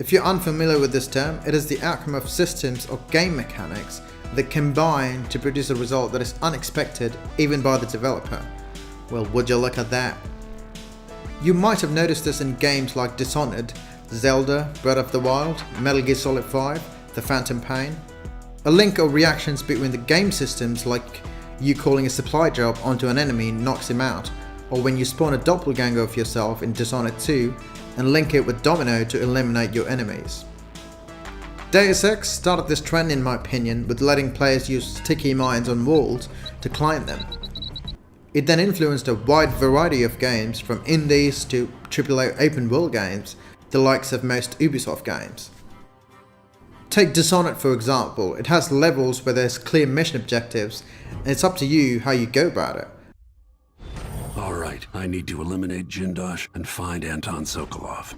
If you're unfamiliar with this term, it is the outcome of systems or game mechanics that combine to produce a result that is unexpected even by the developer. Well, would you look at that? You might have noticed this in games like Dishonored, Zelda, Breath of the Wild, Metal Gear Solid 5, The Phantom Pain. A link or reactions between the game systems, like you calling a supply drop onto an enemy knocks him out, or when you spawn a doppelganger of yourself in Dishonored 2 and link it with Domino to eliminate your enemies. Deus EX started this trend in my opinion with letting players use sticky mines on walls to climb them. It then influenced a wide variety of games from indies to AAA open world games, the likes of most Ubisoft games. Take Dishonored for example, it has levels where there's clear mission objectives and it's up to you how you go about it. Alright, I need to eliminate Jindosh and find Anton Sokolov.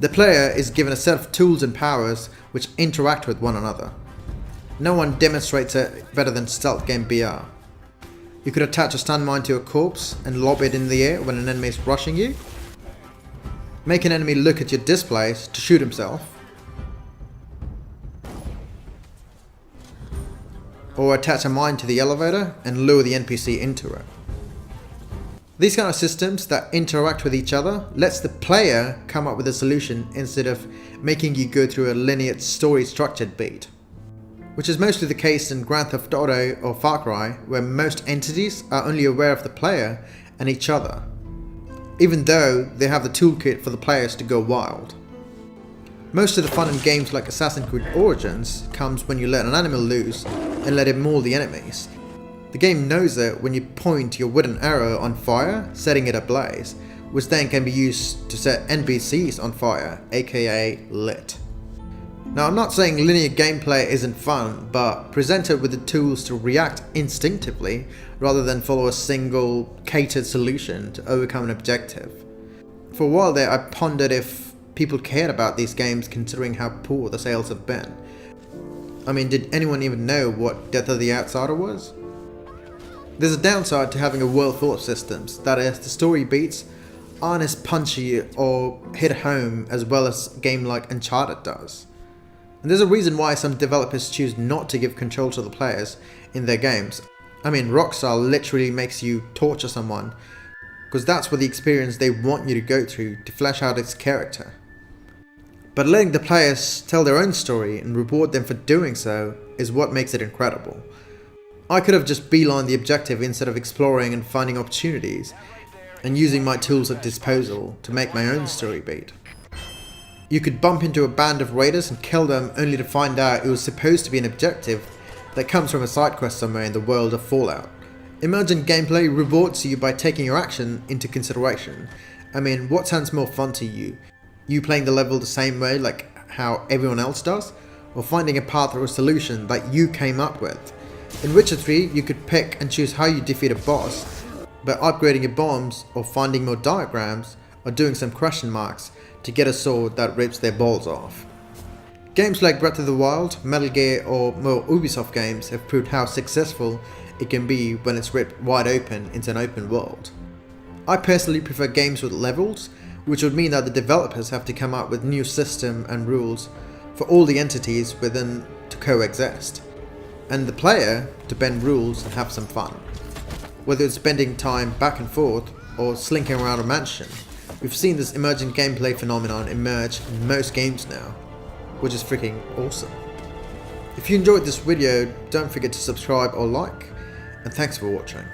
The player is given a set of tools and powers which interact with one another. No one demonstrates it better than stealth game BR. You could attach a stun mine to a corpse and lob it in the air when an enemy is rushing you. Make an enemy look at your displays to shoot himself. Or attach a mine to the elevator and lure the NPC into it. These kind of systems that interact with each other lets the player come up with a solution instead of making you go through a linear story structured beat. Which is mostly the case in Grand Theft Auto or Far Cry, where most entities are only aware of the player and each other, even though they have the toolkit for the players to go wild. Most of the fun in games like Assassin's Creed Origins comes when you let an animal loose and let it maul the enemies. The game knows that when you point your wooden arrow on fire, setting it ablaze, which then can be used to set NPCs on fire, aka lit. Now I'm not saying linear gameplay isn't fun, but presented with the tools to react instinctively rather than follow a single catered solution to overcome an objective. For a while there I pondered if people cared about these games considering how poor the sales have been. I mean, did anyone even know what Death of the Outsider was? There's a downside to having a well thought systems, that is, the story beats aren't as punchy or hit home as well as a game like Uncharted does. And there's a reason why some developers choose not to give control to the players in their games. I mean, Rockstar literally makes you torture someone because that's what the experience they want you to go through to flesh out its character. But letting the players tell their own story and reward them for doing so is what makes it incredible. I could have just beelined the objective instead of exploring and finding opportunities and using my tools at disposal to make my own story beat. You could bump into a band of raiders and kill them only to find out it was supposed to be an objective that comes from a side quest somewhere in the world of Fallout. Emergent gameplay rewards you by taking your action into consideration. I mean, what sounds more fun to you? You playing the level the same way like how everyone else does? Or finding a path or a solution that you came up with? In Witcher 3 you could pick and choose how you defeat a boss by upgrading your bombs or finding more diagrams or doing some question marks to get a sword that rips their balls off. Games like Breath of the Wild, Metal Gear or more Ubisoft games have proved how successful it can be when it's ripped wide open into an open world. I personally prefer games with levels, which would mean that the developers have to come up with new system and rules for all the entities within to coexist, and the player to bend rules and have some fun. Whether it's spending time back and forth or slinking around a mansion, we've seen this emergent gameplay phenomenon emerge in most games now, which is freaking awesome. If you enjoyed this video, don't forget to subscribe or like, and thanks for watching.